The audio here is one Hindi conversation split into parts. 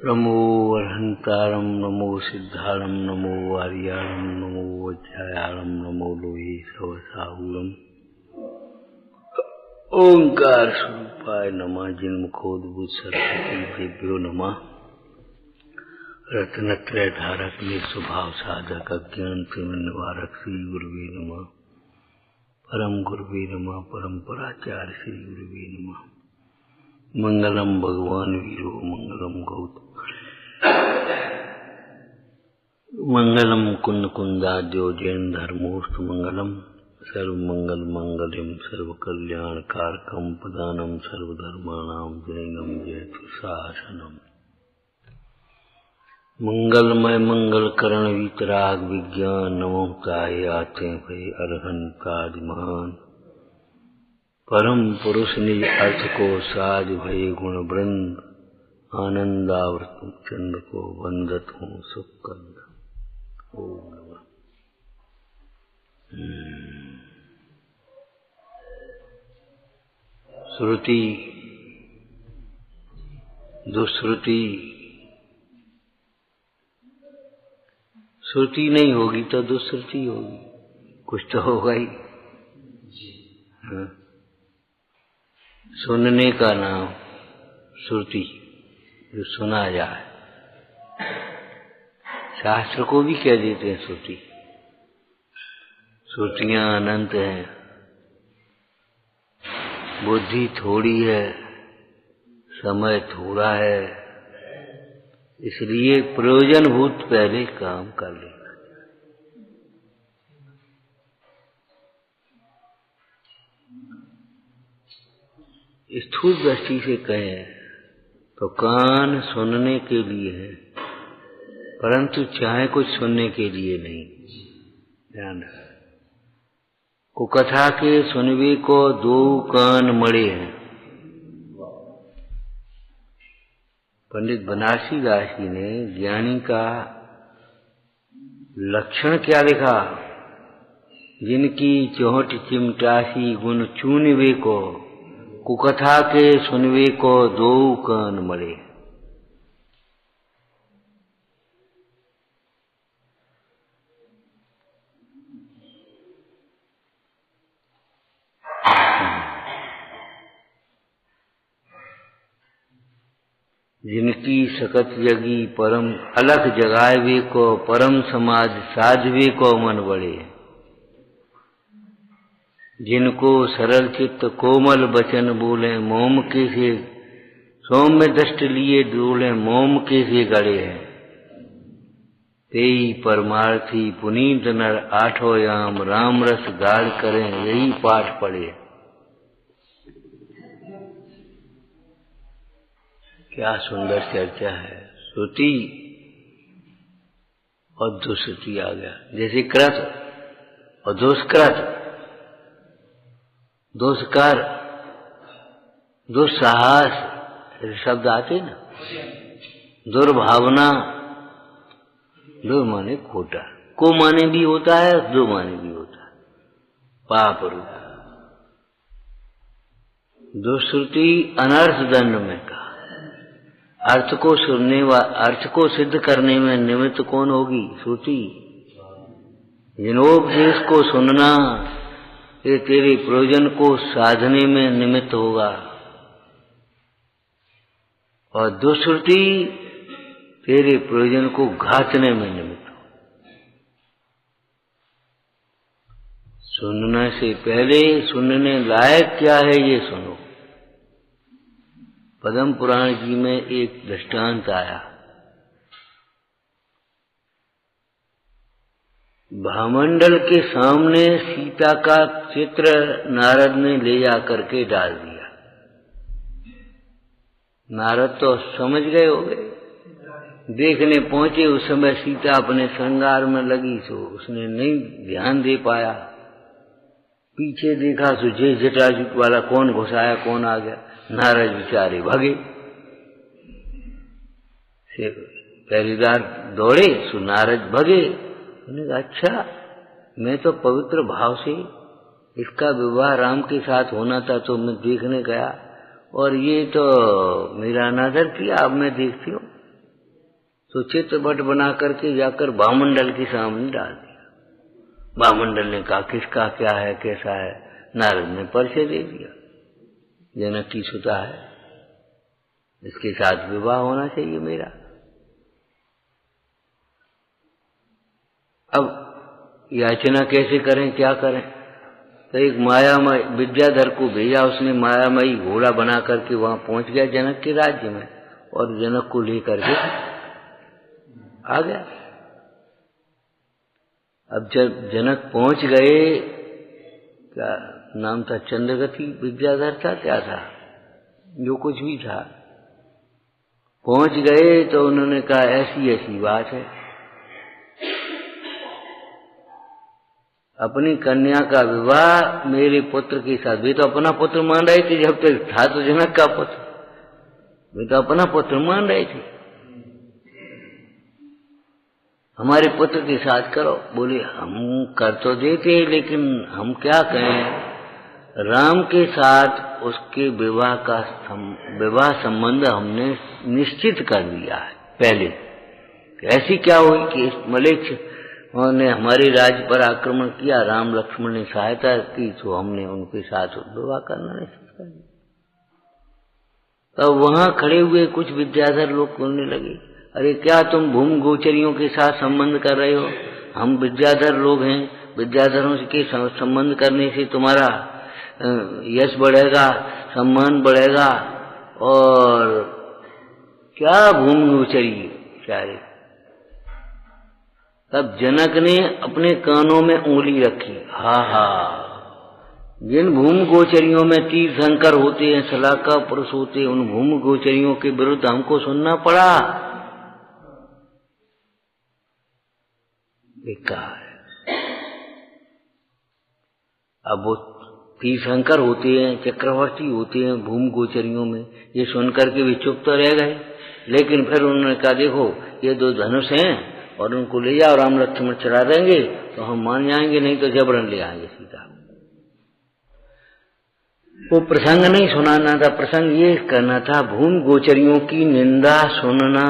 नमो अर्हंतारं नमो सिद्धारं नमो आर्याणं नमो वज्रायाणं नमो लोहे सवसाहूरम् ओंकार स्वरूपाय नमः जिन्मुखोद्भूत सरस्वती देव्यो नमः रत्नत्रय धारक में स्वभाव साधक अज्ञान तिमिर निवारक श्री गुरुवे नमः परम गुरुवे नमः परम्पराचार्य श्री गुरुवे नमः मंगलम भगवान वीरो मंगलम गौतम मंगलम कुंद कुंदाद्यो जैन धर्मोस्तु मंगलम सर्वमंगल मंगलम सर्वकल्याण कारकम प्रदानम सर्वधर्माणां जैनम जयतु शासनम मंगलमय मंगल करण वितराग विज्ञान नमोताय आते भय अरहंतादि महान परम पुरुष निज अर्थ को साज भय गुण वृंद आनंदावृत चंद्र को वंदत हूँ सुखंद। ओम नमः। श्रुति दुश्रुति, श्रुति नहीं होगी तो दुश्रुति होगी, कुछ तो होगा ही। हाँ। सुनने का नाम श्रुति, जो सुना जाए। शास्त्र को भी कह देते हैं श्रुति। श्रुतियां अनंत हैं, बुद्धि थोड़ी है, समय थोड़ा है, इसलिए प्रयोजनभूत पहले काम कर लेना। स्थूल दृष्टि से कहें तो कान सुनने के लिए है, परंतु चाहे कुछ सुनने के लिए नहीं। ध्यान रख, कुकथा के सुनवे को दो कान मड़े हैं। पंडित बनारसी दास जी ने ज्ञानी का लक्षण क्या लिखा? जिनकी चोट चिमटासी गुण चूनवे को, कुकथा के सुनवे को दो कान मरे। जिनकी सकत जगी परम अलख जगावे को, परम समाज साधवे को मन बड़े। जिनको सरल चित्त कोमल बचन बोले, मोम के से सौम्य दृष्ट लिए डोले, मोम के से गड़े हैं। तेई परमार्थी पुनीत नर आठो याम, राम रस गाढ़ करें यही पाठ पढ़े। क्या सुंदर चर्चा है। श्रुति और दुश्रुति आ गया, जैसे कृत और दुष्कृत, दुष्कर, दुस्साहस शब्द आते ना। दुर्भावना, दुर माने खोटा, को माने भी होता है, दो माने भी होता है, पाप रूप। दुश्रुति अनर्थ दंड में कहा। अर्थ को सुनने व अर्थ को सिद्ध करने में निमित्त कौन होगी? श्रुति। जिनोपदेश को सुनना ये तेरे प्रयोजन को साधने में निमित्त होगा, और दुश्रुति तेरे प्रयोजन को घातने में निमित्त हो। सुनने से पहले सुनने लायक क्या है ये सुनो। पद्म पुराण जी में एक दृष्टांत आया। भामंडल के सामने सीता का चित्र नारद ने ले जाकर के डाल दिया। नारद तो समझ गए हो गए, देखने पहुंचे उस समय सीता अपने श्रृंगार में लगी, सो उसने नहीं ध्यान दे पाया। पीछे देखा सो जे जटाजूट वाला कौन घुसाया, कौन आ गया। नारद बेचारे भागे, पहरेदार दौड़े सो नारद भगे। उन्होंने कहा, अच्छा मैं तो पवित्र भाव से इसका विवाह राम के साथ होना था तो मैं देखने गया, और ये तो मेरा अनादर किया, अब मैं देखती हूँ। तो चित्रपट बना करके जाकर वामंडल के सामने डाल दिया। वामंडल ने कहा किसका क्या है कैसा है। नारद ने परिचय दे दिया, जनक की सुता है, इसके साथ विवाह होना चाहिए मेरा। अब याचना कैसे करें, क्या करें? तो एक मायामय विद्याधर को भेजा, उसने मायामयी घोड़ा बना करके वहां पहुंच गया जनक के राज्य में, और जनक को लेकर के आ गया। अब जब जनक पहुंच गए, क्या नाम था, चंद्रगति विद्याधर था, क्या था, जो कुछ भी था, पहुंच गए तो उन्होंने कहा ऐसी ऐसी बात है, अपनी कन्या का विवाह मेरे पुत्र के साथ। वे तो अपना पुत्र मान रहे थे, जब तक था तो जनक का पुत्र, वे तो अपना पुत्र मान रहे थे, हमारे पुत्र के साथ करो। बोले हम कर तो देते, लेकिन हम क्या कहें, राम के साथ उसके विवाह संबंध हमने निश्चित कर दिया है पहले। ऐसी क्या हुई कि इस मलेच्छ ने हमारे राज्य पर आक्रमण किया, राम लक्ष्मण ने सहायता की, तो हमने उनके साथ विवाह करना निश्चित कर दिया। तब वहां खड़े हुए कुछ विद्याधर लोग बोलने लगे, अरे क्या तुम भूमि गोचरियों के साथ संबंध कर रहे हो? हम विद्याधर लोग हैं, विद्याधरों के संबंध करने से तुम्हारा यश बढ़ेगा, सम्मान बढ़ेगा, और क्या भूमि गोचरी क्या है? तब जनक ने अपने कानों में उंगली रखी, हा, जिन भूमि गोचरियों में तीर्थंकर होते हैं, सलाहकार पुरुष होते हैं, उन भूमि गोचरियों के विरुद्ध हमको सुनना पड़ा। बेकार। अब वो तीर्थंकर होते हैं, चक्रवर्ती होते हैं भूमि गोचरियों में, ये सुनकर के भी चुप तो रह गए। लेकिन फिर उन्होंने कहा देखो ये दो धनुष हैं और उनको ले जाओ, राम लक्ष्मण चढ़ा देंगे तो हम मान जाएंगे, नहीं तो जबरन ले आएंगे सीता। वो प्रसंग नहीं सुनाना था, प्रसंग ये करना था, भूमि गोचरियों की निंदा सुनना।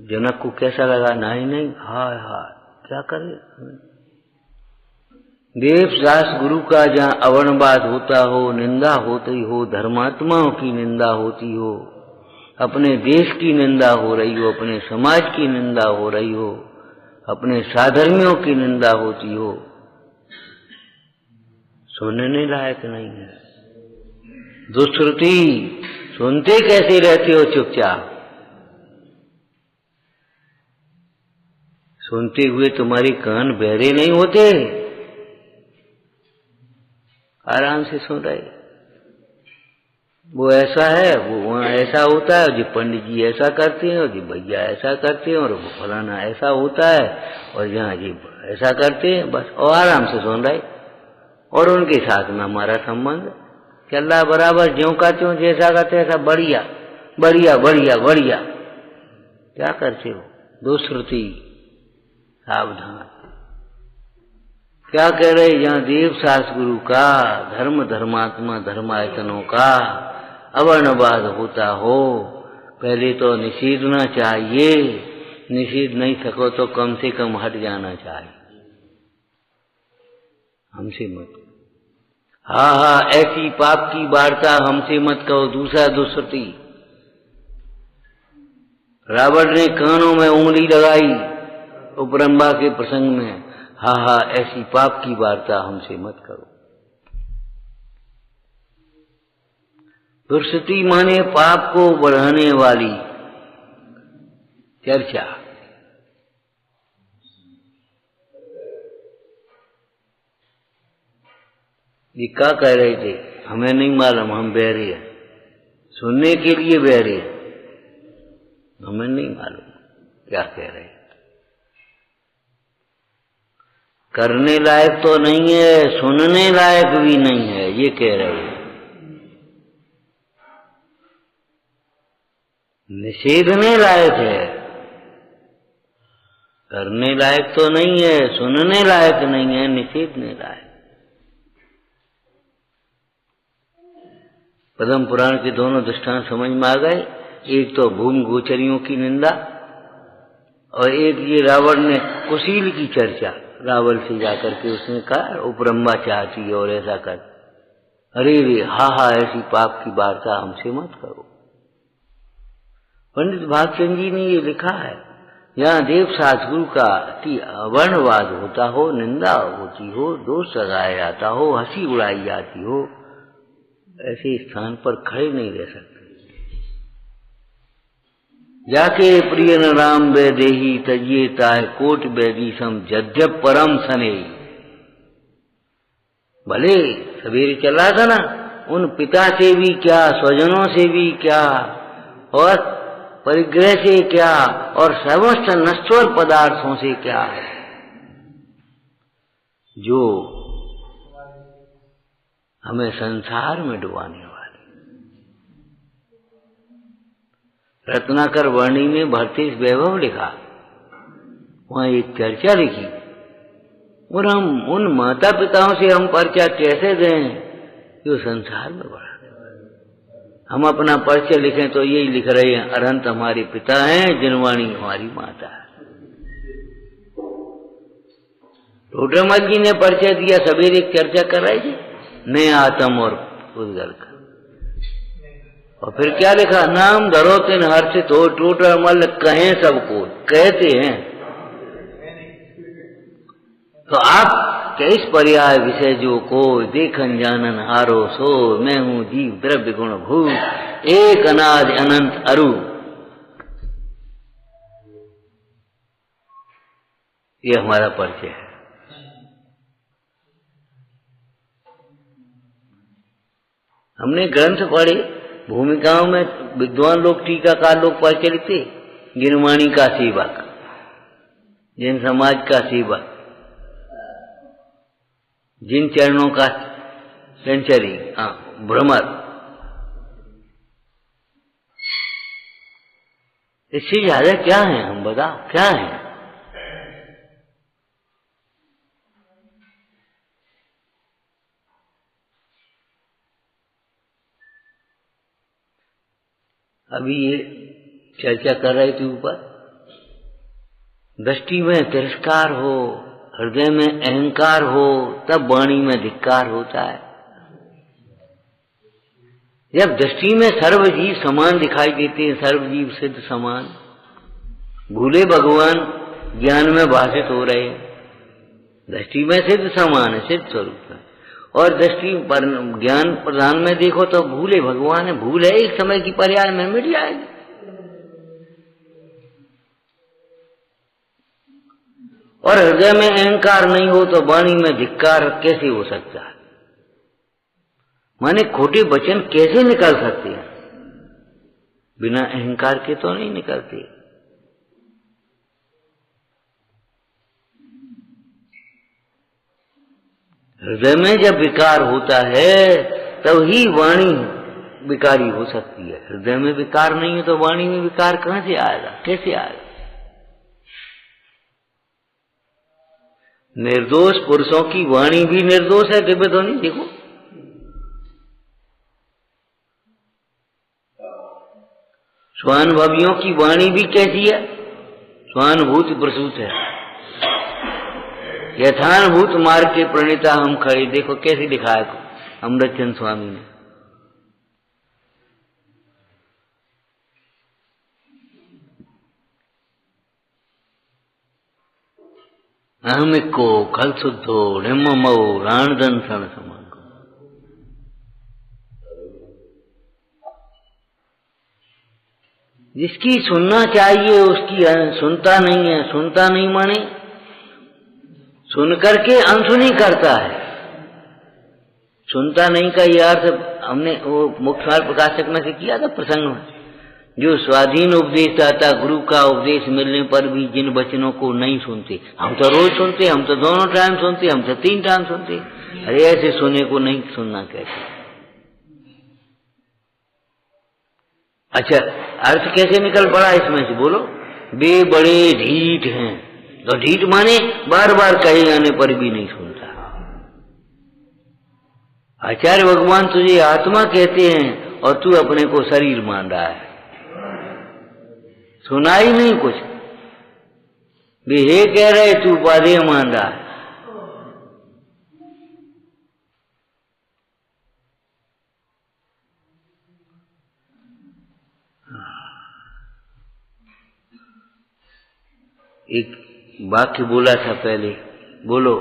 जनक को कैसा लगा, नहीं, हाय हाय क्या करे। देवदास गुरु का जहाँ अवर्णवाद होता हो, निंदा होती हो, धर्मात्माओं की निंदा होती हो, अपने देश की निंदा हो रही हो, अपने समाज की निंदा हो रही हो, अपने साधर्मियों की निंदा होती हो, सुनने लायक नहीं है। दुष्श्रुति सुनते कैसे रहते हो चुपचाप? सुनते हुए तुम्हारे कान बहरे नहीं होते? आराम से सुन रहे, वो ऐसा है, वो वहां ऐसा होता है, जी पंडित जी ऐसा करते हैं, और जी भैया ऐसा करते हैं, और वो फलाना ऐसा होता है, और यहाँ जी ऐसा करते हैं, बस। और आराम से सुन रहे, और उनके साथ में हमारा संबंध चल रहा बराबर, ज्यों का त्यों, जैसा करते ऐसा बढ़िया बढ़िया बढ़िया बढ़िया। क्या करते हो? दुष्श्रुति, सावधान। क्या कह रहे, यहाँ देव सास गुरु का, धर्म धर्मात्मा धर्मायतनों का अवर्णवाद होता हो, पहले तो निषेधना चाहिए, निषेध नहीं सको तो कम से कम हट जाना चाहिए, हमसे मत। हाँ, ऐसी पाप की वार्ता हमसे मत कहो। दूसरा दुष्श्रुति, रावण ने कानों में उंगली लगाई उपरंबा के प्रसंग में, हाँ, ऐसी पाप की वार्ता हमसे मत करो। दुष्श्रुति माने पाप को बढ़ाने वाली चर्चा। ये क्या कह रहे थे, हमें नहीं मालूम, हम बहरे हैं, सुनने के लिए बहरे हैं, हमें नहीं मालूम क्या कह रहे हैं। करने लायक तो नहीं है, सुनने लायक भी नहीं है, ये कह रहे हैं। निषेधने लायक है, करने लायक तो नहीं है, सुनने लायक नहीं है, निषेधने लायक। पद्म पुराण के दोनों दृष्टांत समझ में आ गए। एक तो भूमि गोचरियों की निंदा, और एक ये रावण ने कुशील की चर्चा, रावण से जाकर के उसने कहा वो ब्रह्मा चाहती है और ऐसा कर, अरे रे हा हा ऐसी पाप की वार्ता हमसे मत करो। पंडित भागचंद जी ने ये लिखा है, यहाँ देव सतगुरु का कि वर्णवाद होता हो, निंदा होती हो, दोष लगाया जाता हो, हंसी उड़ाई जाती हो, ऐसे स्थान पर खड़े नहीं रह सकते। जाके प्रिय न राम वैदेही तजिए ताय कोट बैदी सम जद्यप परम सने। भले सवेरे चला था ना, उन पिता से भी क्या, स्वजनों से भी क्या, और परिग्रह से क्या, और समस्त नश्वर पदार्थों से क्या है जो हमें संसार में डुबाने वाले। रत्नाकर वाणी में भरतेश वैभव लिखा, वहां एक चर्चा लिखी, और हम उन माता पिताओं से हम परिचय कैसे दें जो संसार में बढ़ा। हम अपना परिचय लिखें तो यही लिख रहे हैं, अरंत हमारे पिता हैं, जिनवाणी हमारी माता है। टोडरमल जी ने परिचय दिया, सवेरे एक चर्चा कर रहे थे नए आत्म और उद्गल का, और फिर क्या लिखा, नाम धरो तिन हर्षित हो, टोडरमल कहें सबको, कहते हैं। तो आप कैस पर्याय विषय जो को, देखन जानन हारो सो, मैं हूं जीव द्रव्य गुण भूत, एक अनाज अनंत अरु। ये हमारा परिचय है। हमने ग्रंथ पढ़े, भूमिकाओं में विद्वान लोग, टीकाकार लोग परिचय लिखते, गिनवाणी का सेवक, जिन समाज का सेवक, जिन चरणों का सेंचरी, भ्रमर। इससे ज्यादा क्या है, हम बताओ क्या है। अभी ये चर्चा कर रहे थे ऊपर, दृष्टि में तिरस्कार हो, हृदय में अहंकार हो, तब वाणी में धिक्कार होता है। जब दृष्टि में सर्वजीव समान दिखाई देते हैं, सर्वजीव सिद्ध समान, भूले भगवान ज्ञान में भाषित हो रहे हैं, दृष्टि में सिद्ध समान है, सिद्ध स्वरूप है, और दृष्टि पर ज्ञान प्रधान में देखो तो भूले भगवान है। भूल है एक समय की पर्याय में मिट जाएगी। और हृदय में अहंकार नहीं हो तो वाणी में धिक्कार कैसे हो सकता है। माने खोटे वचन कैसे निकल सकते हैं, बिना अहंकार के तो नहीं निकलते। हृदय में जब विकार होता है तब ही वाणी विकारी हो सकती है। हृदय में विकार नहीं है तो वाणी में विकार कहां से आएगा, कैसे आएगा। निर्दोष पुरुषों की वाणी भी निर्दोष है, दिव्य ध्वनि देखो। स्वानुभवियों की वाणी भी कैसी है, स्वानुभूति प्रसूत है। यथानुभूत मार्ग के प्रणेता हम खड़े, देखो कैसे दिखाया अमृतचंद स्वामी ने। अहमिको खल शुद्धो निम्मो राणदन सन समान। जिसकी सुनना चाहिए उसकी सुनता नहीं है। सुनता नहीं माने सुन करके अनसुनी करता है। सुनता नहीं का ये अर्थ हमने वो मुक्तमाल प्रकाशक में से किया था प्रसंग में। जो स्वाधीन उपदेश दाता गुरु का उपदेश मिलने पर भी जिन वचनों को नहीं सुनते। हम तो रोज सुनते, हम तो दोनों टाइम सुनते, हम तो 3 टाइम सुनते। अरे ऐसे सुने को नहीं सुनना कैसे। अच्छा अर्थ कैसे निकल पड़ा इसमें से बोलो। वे बड़े ढीठ हैं, तो ढीठ माने बार बार कहे जाने पर भी नहीं सुनता। आचार्य भगवान तुझे आत्मा कहते हैं और तू अपने को शरीर मान रहा है। सुना ही नहीं कुछ। भी हे कह रहे तू उपाधि मान रहा है। एक वाक्य बोला था पहले, बोलो,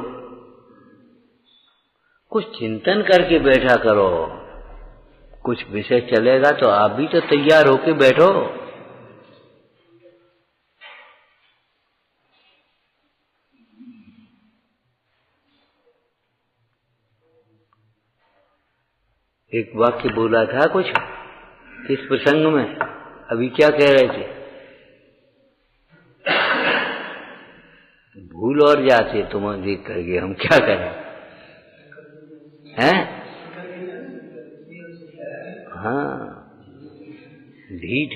कुछ चिंतन करके बैठा करो, कुछ विषय चलेगा तो आप भी तो तैयार होके बैठो। एक वाक्य बोला था कुछ, किस प्रसंग में, अभी क्या कह रहे थे, भूल और जाते तुम्हें देख करके, हम क्या करें हैं? हाँ, ढीठ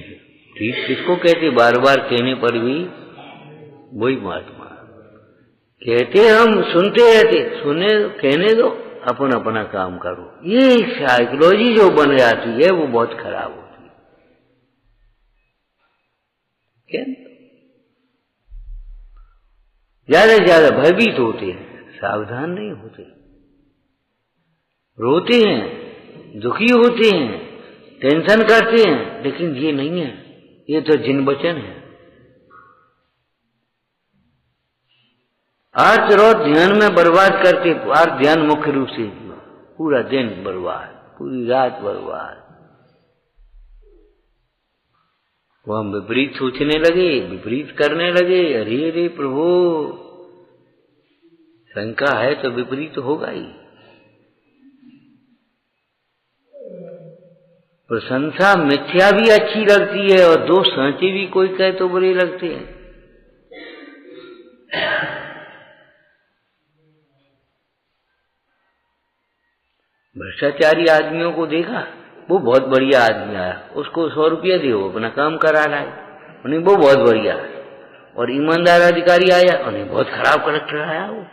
किसको कहते? बार बार कहने पर भी वही महात्मा कहते, हम सुनते रहते, सुने कहने दो, अपन अपना काम करो। ये साइकोलॉजी जो बन जाती है वो बहुत खराब होती है। क्या ज्यादा से ज्यादा भयभीत होते हैं, सावधान नहीं होते, रोते हैं, दुखी होते हैं, टेंशन करते हैं, लेकिन ये नहीं है, ये तो जिन वचन है। अर्थ रोज ध्यान में बर्बाद करके, और ध्यान मुख्य रूप से पूरा दिन बर्बाद, पूरी रात बर्बाद। वो हम विपरीत सोचने लगे, विपरीत करने लगे। अरे प्रभु, शंका है तो विपरीत होगा ही। प्रशंसा मिथ्या भी अच्छी लगती है और दो सांचे भी कोई कहे तो बुरे लगते हैं। भ्रष्टाचारी आदमियों को देखा, वो बहुत बढ़िया आदमी आया, उसको 100 रुपया दो, अपना काम करा लाए, उन्हें वो बहुत बढ़िया। और ईमानदार अधिकारी आया, उन्हें बहुत खराब कलेक्टर आया। वो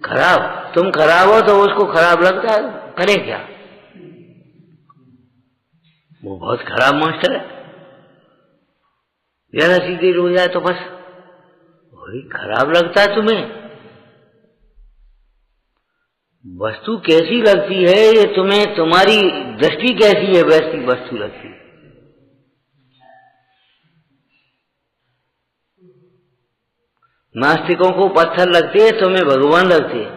खराब, तुम खराब हो तो उसको खराब लगता है, करे क्या? वो बहुत खराब मास्टर है, जरा सी देर हो जाए तो बस वही खराब लगता है तुम्हें। वस्तु कैसी लगती है ये तुम्हें, तुम्हारी दृष्टि कैसी है वैसी वस्तु लगती है। नास्तिकों को पत्थर लगते हैं, तुम्हें भगवान लगते हैं।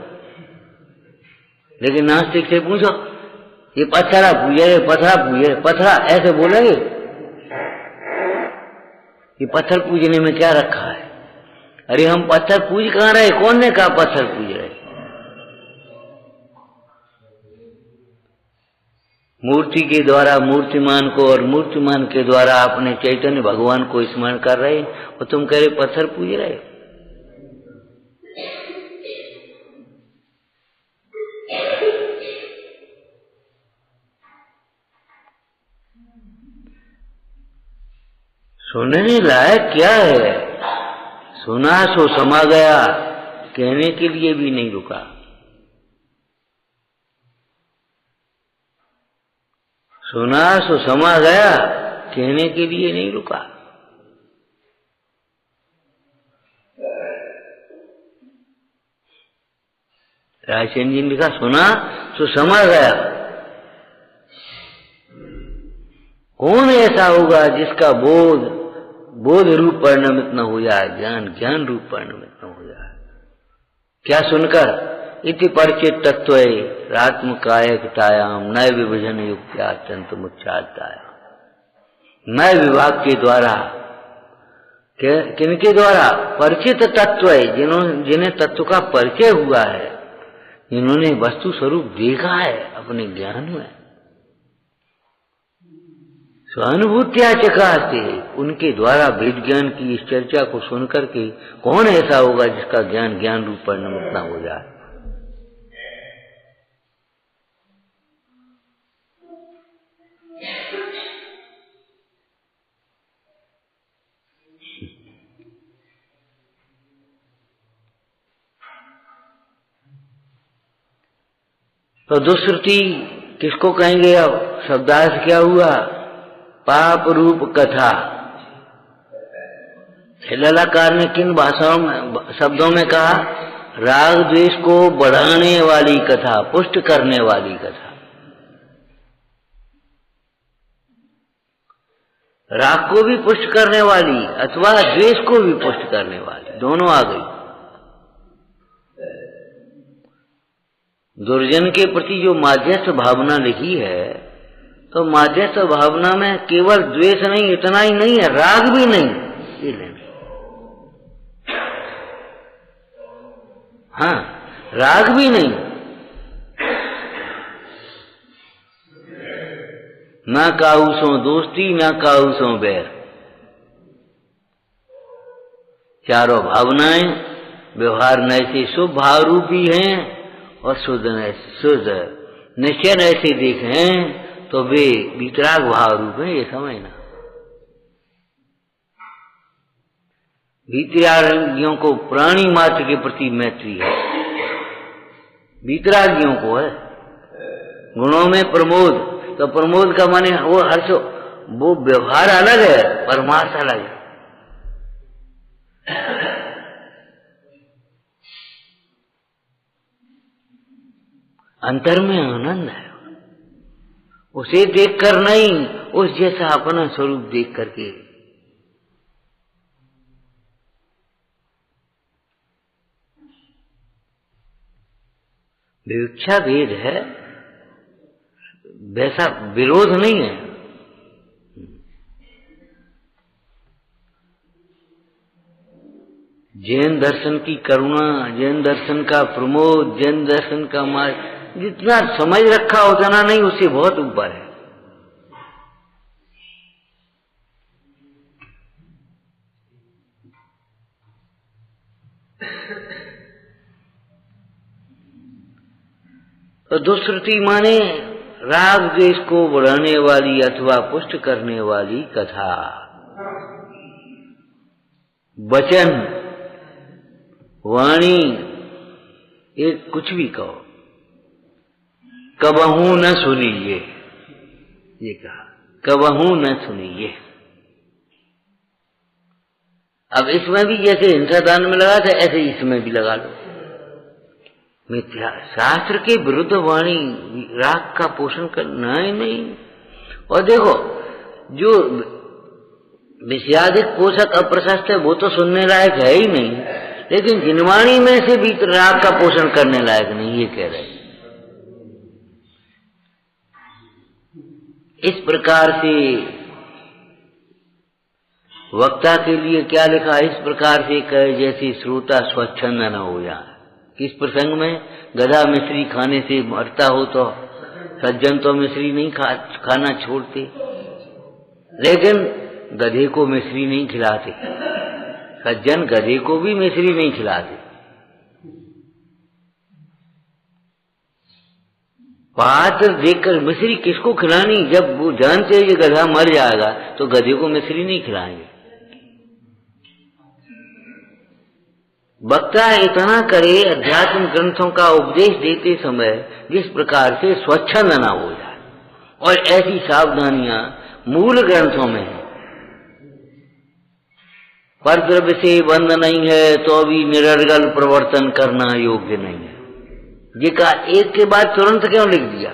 लेकिन नास्तिक से पूछो, ये पत्थरा पूजे, पत्थरा पूजे, पत्थरा ऐसे बोलेंगे, ये पत्थर पूजने में क्या रखा है? अरे हम पत्थर पूज कहाँ रहे? कौन ने कहा पत्थर पूज रहे? मूर्ति के द्वारा मूर्तिमान को और मूर्तिमान के द्वारा अपने चैतन्य भगवान को स्मरण कर रहे, और तुम कह रहे पत्थर पूज रहे। सुनने लायक क्या है? सुना सो समा गया, कहने के लिए भी नहीं रुका। सुना सो समा गया, कहने के लिए नहीं रुका। रायसेन जी ने लिखा, सुना सो समा गया। कौन ऐसा होगा जिसका बोध रूप परिणमित न हो जाए, ज्ञान रूप परिणमित न हो जाए? क्या सुनकर? इति परिचित तत्व रात्मकायकतायाम नय विभजन युक्त्या अत्यंत मुच्चाताय। नय विभाग के द्वारा, किनके द्वारा? परिचित तत्व है, जिन्हें तत्व का परिचय हुआ है, जिन्होंने वस्तु स्वरूप देखा है अपने ज्ञान में, स्वानुभूत्या चकास्ते, उनके द्वारा वेद ज्ञान की इस चर्चा को सुनकर के कौन ऐसा होगा जिसका ज्ञान रूप परिणमित न हो जाए? तो दुष्कृति किसको कहेंगे? अब शब्दार्थ क्या हुआ? पाप रूप कथा, ललाकार ने किन भाषाओं में शब्दों में कहा? राग द्वेष को बढ़ाने वाली कथा, पुष्ट करने वाली कथा। राग को भी पुष्ट करने वाली अथवा द्वेष को भी पुष्ट करने वाली, दोनों आ गई। दुर्जन के प्रति जो माध्यस्थ भावना लिखी है, तो माध्यस्थ भावना में केवल द्वेष नहीं, इतना ही नहीं है, राग भी नहीं, ये लेना। हाँ, राग भी नहीं, ना काहू सो दोस्ती, ना काहू सो बैर। चारों भावनाएं व्यवहार न ऐसे शुभ भाव रूपी हैं और शुद्ध निश्चय ऐसे देखें तो वे वितराग भाव रूप हैं, ये समझना। वीतरागियों को प्राणी मात्र के प्रति मैत्री है, वीतरागियों को है। गुणों में प्रमोद, तो प्रमोद का माने वो हर्ष, वो व्यवहार अलग है, परमार्थ अलग है। अंतर में आनंद है, उसे देखकर नहीं, उस जैसा अपना स्वरूप देख करके। विवक्षा भेद है, वैसा विरोध नहीं है। जैन दर्शन की करुणा, जैन दर्शन का प्रमोद, जैन दर्शन का मार्ग जितना समझ रखा उतना नहीं, उससे बहुत ऊपर है। तो दुष्कृति माने राग द्वेष को बढ़ाने वाली अथवा पुष्ट करने वाली कथा। वचन, वाणी, एक कुछ भी कहो, कबहू न सुनिए, ये कहा, कबहू न सुनिए। अब इसमें भी जैसे हिंसा दान में लगा था, ऐसे इसमें भी लगा लो। मिथ्या शास्त्र के विरुद्ध वाणी राग का पोषण करना ही नहीं। और देखो, जो विषयाधिक पोषक अप्रशस्त है वो तो सुनने लायक है ही नहीं, लेकिन जिनवाणी में से भी राग का पोषण करने लायक नहीं, ये कह रहे। इस प्रकार से वक्ता के लिए क्या लिखा? इस प्रकार से कहे जैसे श्रोता स्वच्छंद न हो जाए। किस प्रसंग में? गधा मिश्री खाने से मरता हो तो सज्जन तो मिश्री नहीं खाना छोड़ते, लेकिन गधे को मिश्री नहीं खिलाते। सज्जन गधे को भी मिश्री नहीं खिलाते। पात्र देखकर मिश्री किसको खिलानी? जब वो जानते हैं ये गधा मर जाएगा तो गधे को मिश्री नहीं खिलाएंगे। वक्ता इतना करे अध्यात्म ग्रंथों का उपदेश देते समय जिस प्रकार से स्वच्छंद न हो जाए, और ऐसी सावधानियां मूल ग्रंथों में है। पर द्रव्य से बंध नहीं है तो भी निरर्गल प्रवर्तन करना योग्य नहीं है। ये का एक के बाद तुरंत क्यों लिख दिया?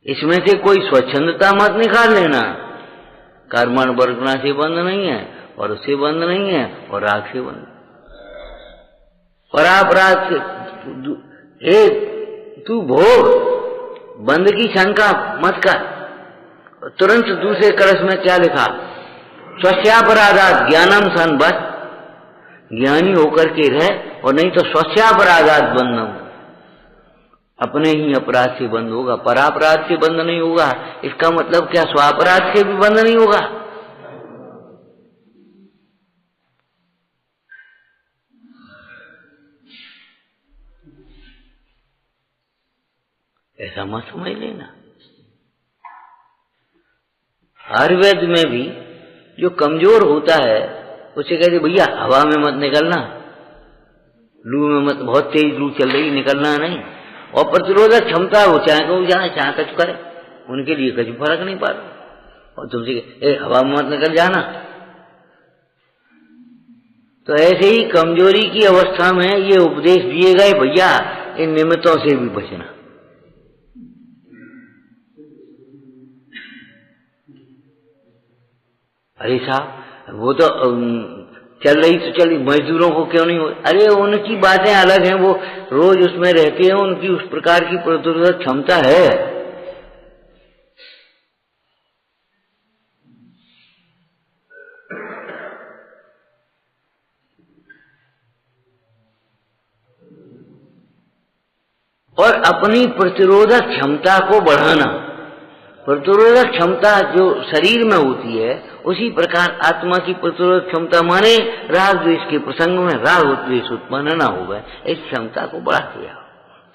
इसमें से कोई स्वच्छंदता मत निकाल लेना। कर्मण वर्गना से बंध नहीं है, और उससे बंध नहीं है, और राग से बंध। परापराध से तू भोग, बंध की शंका मत कर। तुरंत दूसरे कलश में क्या लिखा? स्वस्यापराधात ज्ञानम सन, बस ज्ञानी होकर के रहे, और नहीं तो स्वस्यापराधात बंधम, अपने ही अपराध से बंद होगा, परापराध से बंद नहीं होगा। इसका मतलब क्या? स्वापराध से भी बंद नहीं होगा। ऐसा मत समझ लेना। आयुर्वेद में भी जो कमजोर होता है उसे कहते भैया हवा में मत निकलना, लू में मत, बहुत तेज लू चल रही, निकलना नहीं। और प्रतिरोधक क्षमता हो, चाहे को जाए चाहे कुछ करे, उनके लिए कुछ फर्क नहीं पड़ता। और तुमसे हवा में मत निकल जाना। तो ऐसे ही कमजोरी की अवस्था में ये उपदेश दिए गए, भैया इन निमित्तों से भी बचना। अरे साहब वो तो चल रही तो चली, मजदूरों को क्यों नहीं हो? अरे उनकी बातें अलग हैं, वो रोज उसमें रहते हैं, उनकी उस प्रकार की प्रतिरोधक क्षमता है। और अपनी प्रतिरोधक क्षमता को बढ़ाना, प्रतिरोधक क्षमता जो शरीर में होती है उसी प्रकार आत्मा की प्रतिरोधक क्षमता माने राग द्वेष के प्रसंग में राग द्वेष उत्पन्न न हो गए, इस क्षमता को बढ़ा दिया।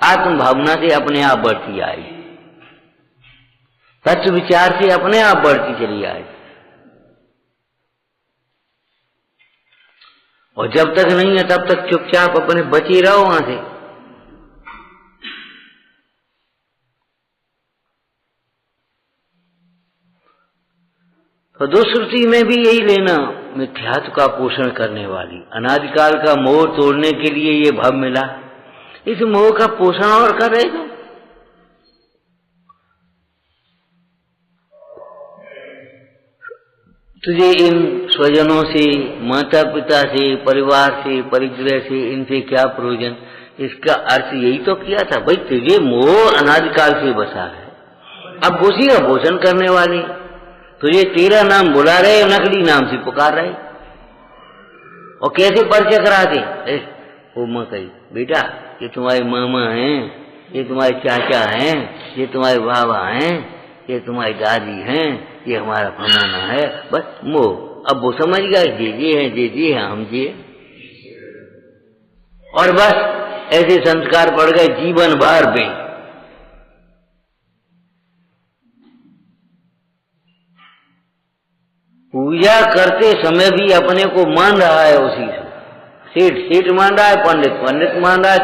आत्म भावना से अपने आप बढ़ती आई, तत्व विचार से अपने आप बढ़ती चली आई। और जब तक नहीं है तब तक चुपचाप अपने बचे रहो वहां से। तो दुष्कृति में भी यही लेना, मिथ्यात्व का पोषण करने वाली अनादिकाल का मोह तोड़ने के लिए ये भाव मिला। इस मोह का पोषण और करेगा। तुझे इन स्वजनों से, माता पिता से, परिवार से, परिग्रह से, इनसे क्या प्रयोजन? इसका अर्थ यही तो किया था, भाई तुझे मोह अनादिकाल से बसा है, अब उसी का पोषण करने वाली। तुझे तेरा नाम बुला रहे, नकली नाम से पुकार रहे, और कैसे परिचय कराते? वो माँ कही, बेटा ये तुम्हारे मामा हैं, ये तुम्हारे चाचा हैं, ये तुम्हारे बाबा हैं, ये तुम्हारी दादी हैं, ये हमारा फलाना है, बस मोह। अब वो समझ गया जे हैं हम जे, और बस ऐसे संस्कार पड़ गए जीवन भर में। पूजा करते समय भी अपने को मान रहा है उसी से, सेठ मान रहा है, पंडित मान रहा है,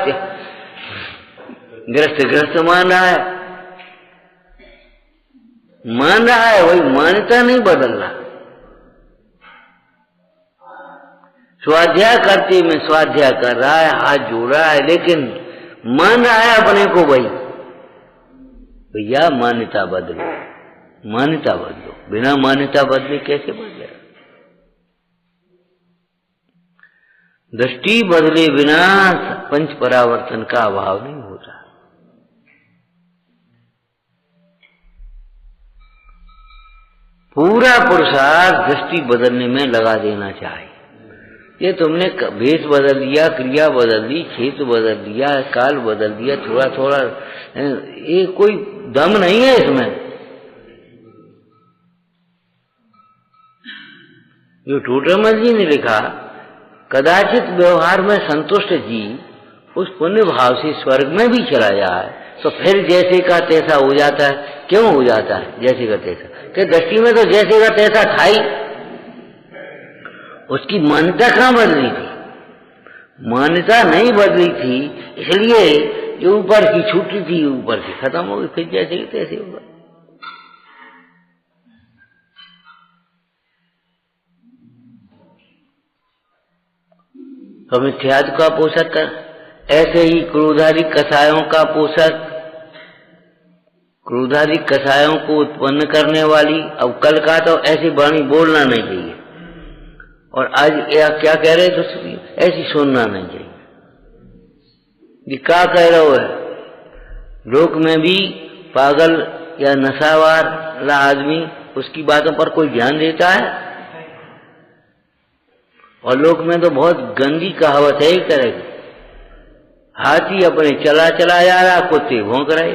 गृहस्थ मान रहा है, वही मान्यता नहीं बदल रहा। स्वाध्याय करते में स्वाध्याय कर रहा है, हाथ जोड़ रहा है, लेकिन मान रहा है अपने को भाई। भैया मान्यता बदलो, मान्यता बदलो, बिना मान्यता बदले कैसे बदले? दृष्टि बदले बिना पंच परावर्तन का अभाव नहीं होता। पूरा पुरुषार्थ दृष्टि बदलने में लगा देना चाहिए। ये तुमने भेष बदल दिया, क्रिया बदल दी, क्षेत्र बदल दिया, काल बदल दिया, थोड़ा थोड़ा, ये कोई दम नहीं है इसमें। जो टोटरमल जी ने लिखा, कदाचित व्यवहार में संतुष्ट जीव उस पुण्य भाव से स्वर्ग में भी चला जाए तो फिर जैसे का तैसा हो जाता है। क्यों हो जाता है जैसे का तैसा? कि दृष्टि में तो जैसे का तैसा था ही, उसकी मान्यता कहाँ बदली थी? मान्यता नहीं बदली थी, इसलिए जो ऊपर की छूटी थी ऊपर की खत्म हो गई, फिर जैसे की तैसे होगा। तो मिथ्यात्व का पोषक कर, ऐसे ही क्रोधादि कषायों का पोषक, क्रोधादि कषायों को उत्पन्न करने वाली। अब कल का तो ऐसी वाणी बोलना नहीं चाहिए, और आज क्या कह रहे तो ऐसी सुनना नहीं चाहिए। ये क्या कह रहे हो? लोक में भी पागल या नशावार वाला आदमी, उसकी बातों पर कोई ध्यान देता है? और लोक में तो बहुत गंदी कहावत है एक तरह की, हाथी अपने चला चला जा रहा, कुत्ते भौंक रहे।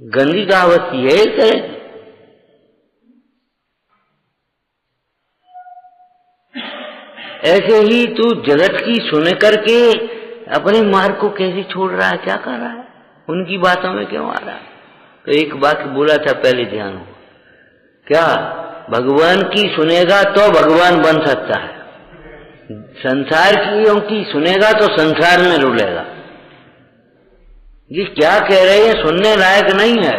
गंदी कहावत की है एक तरह की। ऐसे ही तू जगत की सुन करके अपने मार्ग को कैसे छोड़ रहा है, क्या कर रहा है, उनकी बातों में क्यों आ रहा है? तो एक वाक्य बोला था पहले, ध्यान हो, क्या भगवान की सुनेगा तो भगवान बन सकता है, संसार की सुनेगा तो संसार में रुलेगा। ये क्या कह रहे हैं सुनने लायक नहीं है।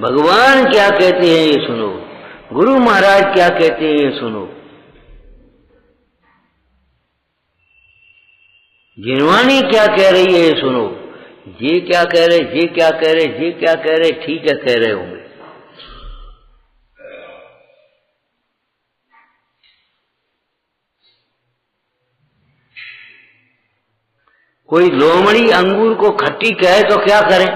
भगवान क्या कहते हैं ये सुनो, गुरु महाराज क्या कहते हैं ये सुनो, जिनवाणी क्या कह रही है ये सुनो। ये क्या कह रहे, ये क्या कह रहे, ये क्या कह रहे, ठीक है कह रहे होंगे। कोई लोमड़ी अंगूर को खट्टी कहे तो क्या करें?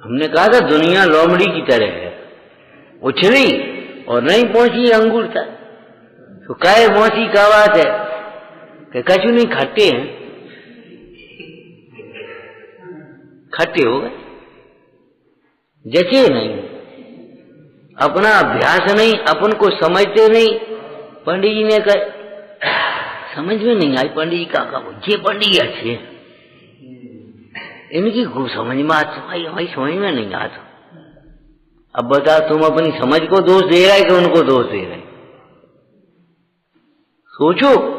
हमने कहा था दुनिया लोमड़ी की तरह है, उछली और नहीं पहुंची अंगूर तक, तो कहे मौसी का बात है कि कछु नहीं खट्टे हैं, खट्टे हो गए, जचे नहीं, अपना अभ्यास नहीं, अपन को समझते नहीं। पंडित जी ने कहा समझ में नहीं आई, पंडित जी का ये पंडित जी अच्छे हैं, इनकी खूब समझ में आता, भाई समझ में नहीं आता। अब बता तुम अपनी समझ को दोष दे रहा है कि उनको दोष दे रहे? सोचो।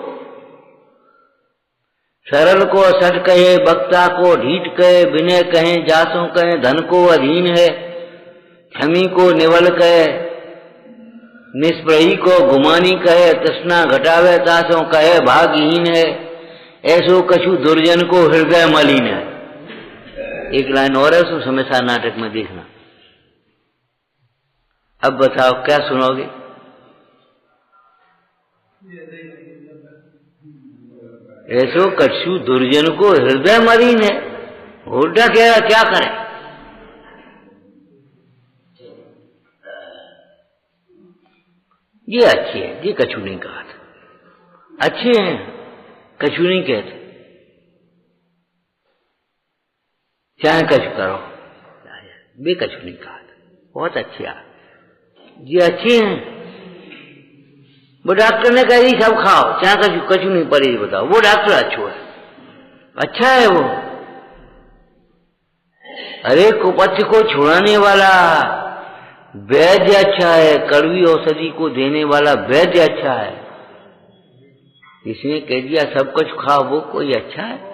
सरल को असठ कहे, वक्ता को ढीठ कहे, विनय कहे, जासों कहे, धन को अधीन है, क्षमी को निवल कहे, निष्प्रही को गुमानी कहे, तृष्णा घटावे तासों कहे भागहीन है, ऐसो कछु दुर्जन को हृदय मलिन है। एक लाइन और है उसको हमेशा नाटक में देखना। अब बताओ क्या सुनोगे? ऐसो कछु दुर्जन को हृदय मलिन है, उल्टा कह रहा, क्या करें? ये अच्छे हैं, ये कछु नहीं कहा था, अच्छे हैं, कछु नहीं कहते, चाहे कछु करो, वे कछु नहीं कहा था, बहुत अच्छे आ, ये अच्छे हैं। वो डॉक्टर ने कहा सब खाओ, चाहे कछु कछु नहीं पड़े, बताओ वो डॉक्टर अच्छा है, अच्छा है वो। अरे कुपथ को छुड़ाने वाला वैद्य अच्छा है, कड़वी औषधि को देने वाला वैद्य अच्छा है। इसने कह दिया सब कुछ खाओ, वो कोई अच्छा है?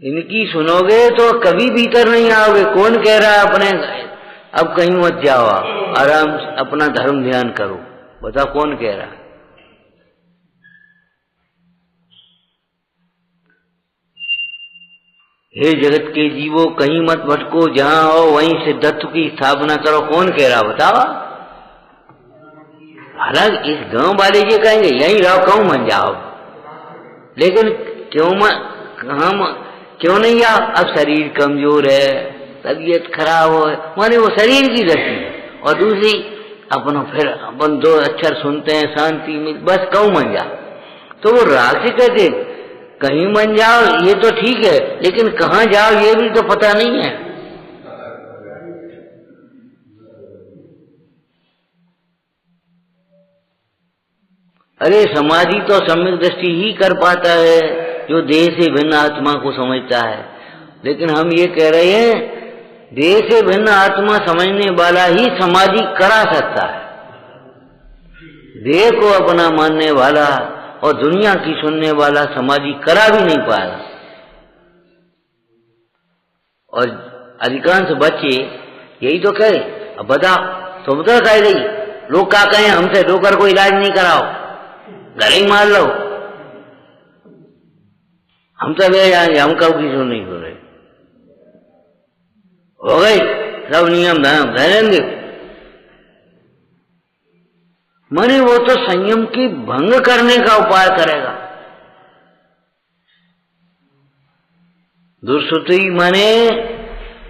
इनकी सुनोगे तो कभी भीतर नहीं आओगे। कौन कह रहा है अपने अब कहीं मत जाओ, आराम से अपना धर्म ध्यान करो, बताओ कौन कह रहा है? हे जगत के जीवो कहीं मत भटको, जहां हो वहीं सिद्धत्व की स्थापना करो, कौन कह रहा बताओ? हालांकि इस गांव वाले ये कहेंगे यहीं रहो, कहूं मन जाओ, लेकिन क्यों नहीं आओ? अब शरीर कमजोर है, तबीयत खराब हो, माने वो शरीर की गति है, और दूसरी अपना फिर अपन दो अक्षर सुनते हैं, शांति मिल, बस कहूं मन जाओ। तो वो राग से कहते कहीं मन जाओ ये तो ठीक है, लेकिन कहां जाओ ये भी तो पता नहीं है। अरे समाधि तो सम्यक दृष्टि ही कर पाता है जो देह से भिन्न आत्मा को समझता है, लेकिन हम ये कह रहे हैं देह से भिन्न आत्मा समझने वाला ही समाधि करा सकता है। देह को अपना मानने वाला और दुनिया की सुनने वाला समाधि करा भी नहीं पाएगा। और अधिकांश बच्चे यही तो कहे, अब बताओ तुम तो कह रही लोग क्या कहें हमसे, डोकर को इलाज नहीं कराओ, घर ही मार लो, हम तो वे हम कब की सुन नहीं सुन रहे, हो गई सब नियम धर्म धैर्य। माने वो तो संयम की भंग करने का उपाय करेगा। दुष्टि माने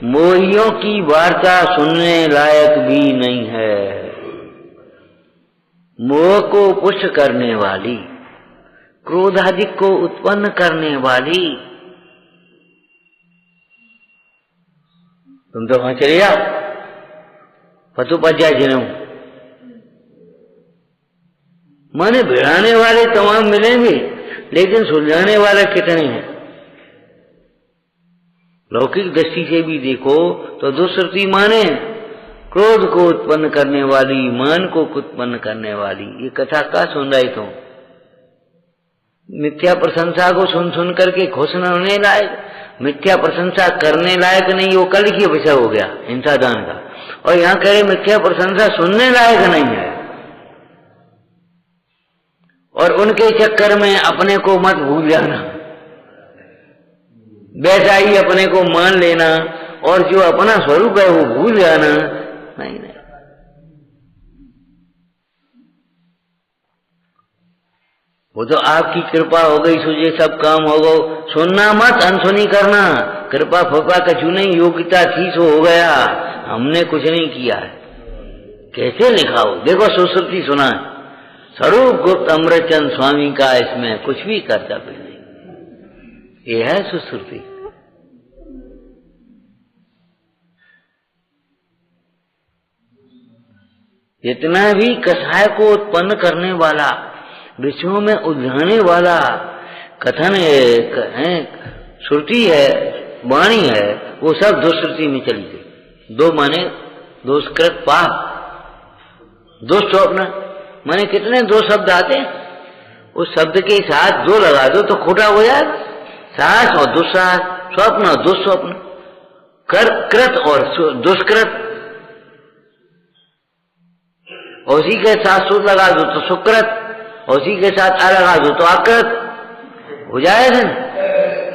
मोहियों की वार्ता सुनने लायक भी नहीं है, मोह को पुष्ट करने वाली, क्रोधाधिक को उत्पन्न करने वाली। तुम तो वहां चले जाओ, पतु पच जाए जिन्हों, माने भिड़ाने वाले तमाम मिलेंगे, लेकिन सुलझाने वाले कितने हैं? लौकिक दृष्टि से भी देखो तो दुष्टि माने क्रोध को उत्पन्न करने वाली, मान को उत्पन्न करने वाली। ये कथा का सुन रहे तुम? मिथ्या प्रशंसा को सुन सुन करके खुश न होने लायक, मिथ्या प्रशंसा करने लायक नहीं, वो कल की विषय हो गया हिंसा दान का। और यहाँ कह रहे मिथ्या प्रशंसा सुनने लायक नहीं है, और उनके चक्कर में अपने को मत भूल जाना, वैसा ही अपने को मान लेना, और जो अपना स्वरूप है वो भूल जाना। नहीं नहीं, वो तो आपकी कृपा हो गई, सुझे सब काम हो गो। सुनना मत, अनसुनी करना, कृपा फपा कछु नहीं, योग्यता थी सो हो गया, हमने कुछ नहीं किया है। कैसे लिखा हो, देखो सुश्रुति सुना है, स्वरूप गुप्त अमृतचंद स्वामी का, इसमें कुछ भी कर्तव्य नहीं, ये है सुश्रुति। जितना भी कसाय को उत्पन्न करने वाला, विषयों में उलझाने वाला कथन है, श्रुति है, वाणी है, वो सब दुष्कृति में चली गई। दो माने दोषकृत पाप, दोष स्वप्न माने कितने दो शब्द आते, उस शब्द के साथ दो लगा दो तो खोटा हो जाएगा। साहस और दुस्साहस, स्वप्न और दुस्वप्न, कृत और दुष्कृत, उसी के साथ सुध लगा दो तो सुकृत, उसी के साथ आ लगा दो तो अकृत हो जाएगा ना।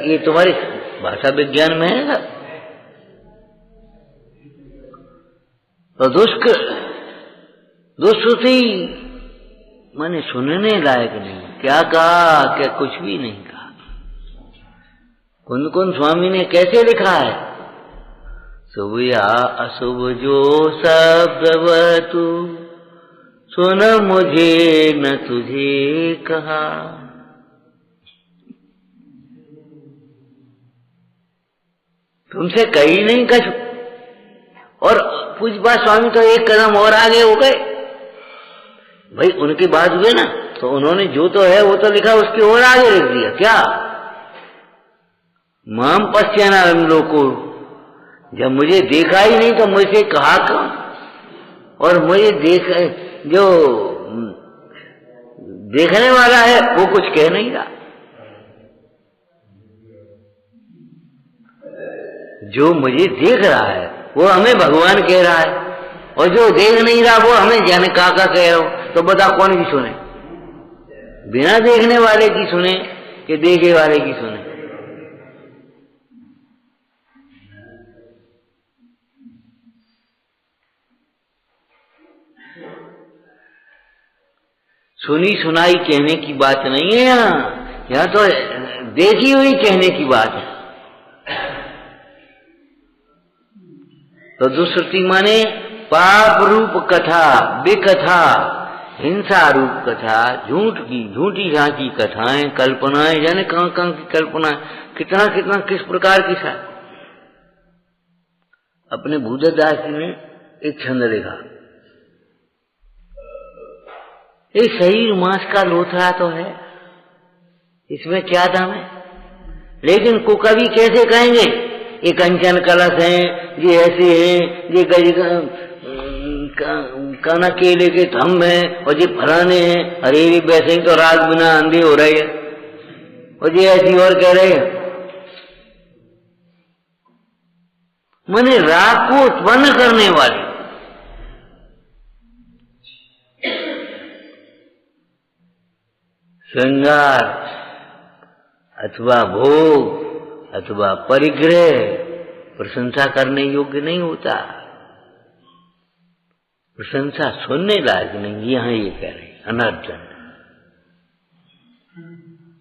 ये तुम्हारी भाषा विज्ञान में है सब। तो दुष्कृति माने सुनने लायक नहीं, क्या कहा, क्या कुछ भी नहीं कहा। कुंद कुंद स्वामी ने कैसे लिखा है, शुभ या अशुभ जो शब्द वतु, सुन मुझे न तुझे कहा। तुमसे कही नहीं कछु, और पूज्यपाद स्वामी तो एक कदम और आगे हो गए। भाई उनकी बात हुई ना, तो उन्होंने जो तो है वो तो लिखा, उसके और आगे लिख दिया क्या, माम पश्याना हम लोग को, जब मुझे देखा ही नहीं तो मुझसे कहा कौन, और मुझे जो देखने वाला है वो कुछ कह नहीं रहा, जो मुझे देख रहा है वो हमें भगवान कह रहा है, और जो देख नहीं रहा वो हमें जाने काका कह रहा हो। तो बता कौन की सुने, बिना देखने वाले की सुने कि देखे वाले की सुने। सुनी सुनाई कहने की बात नहीं है यहाँ तो देखी हुई कहने की बात है। तो दुष्कृति माने पाप रूप कथा, बेकथा, हिंसा रूप कथा, झूठ की झूठी झांकी कथाएं, कल्पनाएं, जाने कहां कहां की कल्पना, कितना कितना किस प्रकार की सा। अपने भूदेवदास जी ने एक छंद लिखा, ये शरीर मांस का लोथड़ा तो है, इसमें क्या दाम है, लेकिन को कभी कैसे कहेंगे ये कंचन कलश हैं, ये ऐसे हैं, ये गज काना केले के थंब हैं, और ये फलाने हैं, अरे ये वैसे ही तो रात बिना अंधी हो रही है, और ये ऐसी और कह रहे हैं। माने राग को उत्पन्न करने वाले, श्रृंगार अथवा भोग अथवा परिग्रह प्रशंसा करने योग्य नहीं होता, प्रशंसा सुनने लायक नहीं। यहाँ ये कह रहे अनर्जन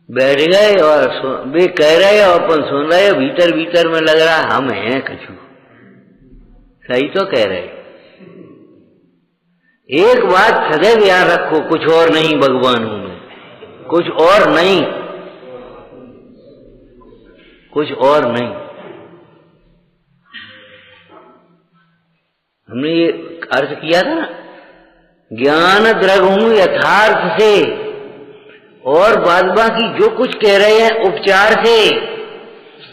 बैठ गए और वे कह रहे और अपन सुन रहे, भीतर भीतर में लग रहा हम हैं कछु, सही तो कह रहे। एक बात सदैव याद रखो, कुछ और नहीं भगवान हूं मैं, कुछ और नहीं, कुछ और नहीं। हमने ये अर्थ किया था ना, ज्ञान द्रग हूं यथार्थ से, और बाद बाकी जो कुछ कह रहे हैं उपचार से,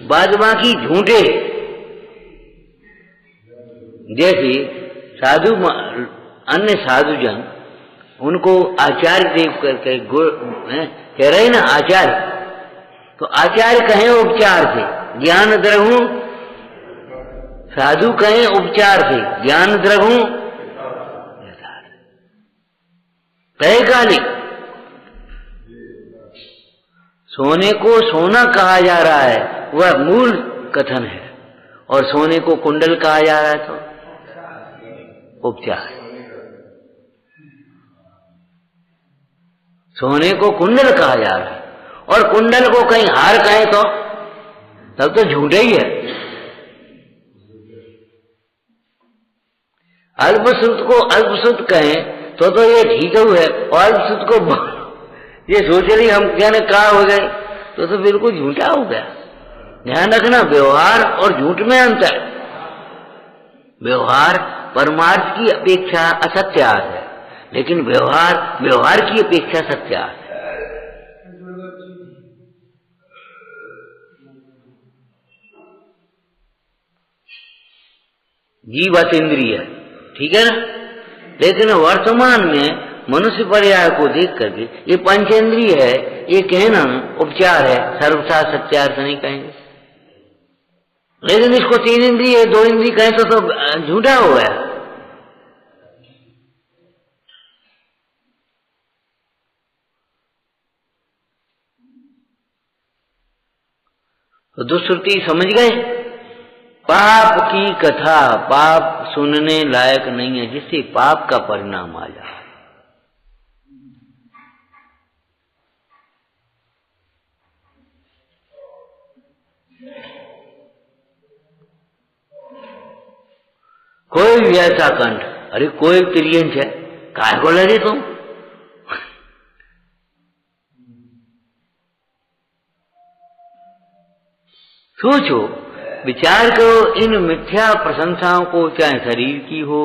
बाद बाकी झूठे। जैसे साधु अन्य साधुजन उनको आचार्य देव करके कह रहे ना आचार्य, तो आचार्य कहें उपचार से, ज्ञान द्रघु साधु कहें उपचार से, ज्ञान द्रघु कहे काली। सोने को सोना कहा जा रहा है वह मूल कथन है, और सोने को कुंडल कहा जा रहा है तो उपचार। सोने को कुंडल कहा जा रहा है, और कुंडल को कहीं हार कहें तो तब तो झूठा ही है। अल्पश्रुत को अल्पश्रुत कहें तो ये ठीक है, और अल्पश्रुत को ये सोच रही हम क्या ने कहा हो गए तो बिल्कुल झूठा हो गया। ध्यान रखना, व्यवहार और झूठ में अंतर। व्यवहार परमार्थ की अपेक्षा असत्यार्थ है, लेकिन व्यवहार की अपेक्षा सत्यार्थ है। जीव अतीन्द्रिय है, ठीक है ना, लेकिन वर्तमान में मनुष्य पर्याय को देख करके ये पंचेंद्रिय है, ये कहना उपचार है, सर्वथा सत्यार्थ नहीं कहेंगे। लेकिन इसको 3 इंद्रिय 2 इंद्रिय कहें तो झूठा हो गया। तो दुष्श्रुति समझ गए, पाप की कथा पाप सुनने लायक नहीं है, जिससे पाप का परिणाम आ जाए। कोई भी ऐसा कंठ, अरे कोई तिरियंश है, काय को लगे तुम? सोचो, विचार करो इन मिथ्या प्रशंसाओं को, चाहे शरीर की हो,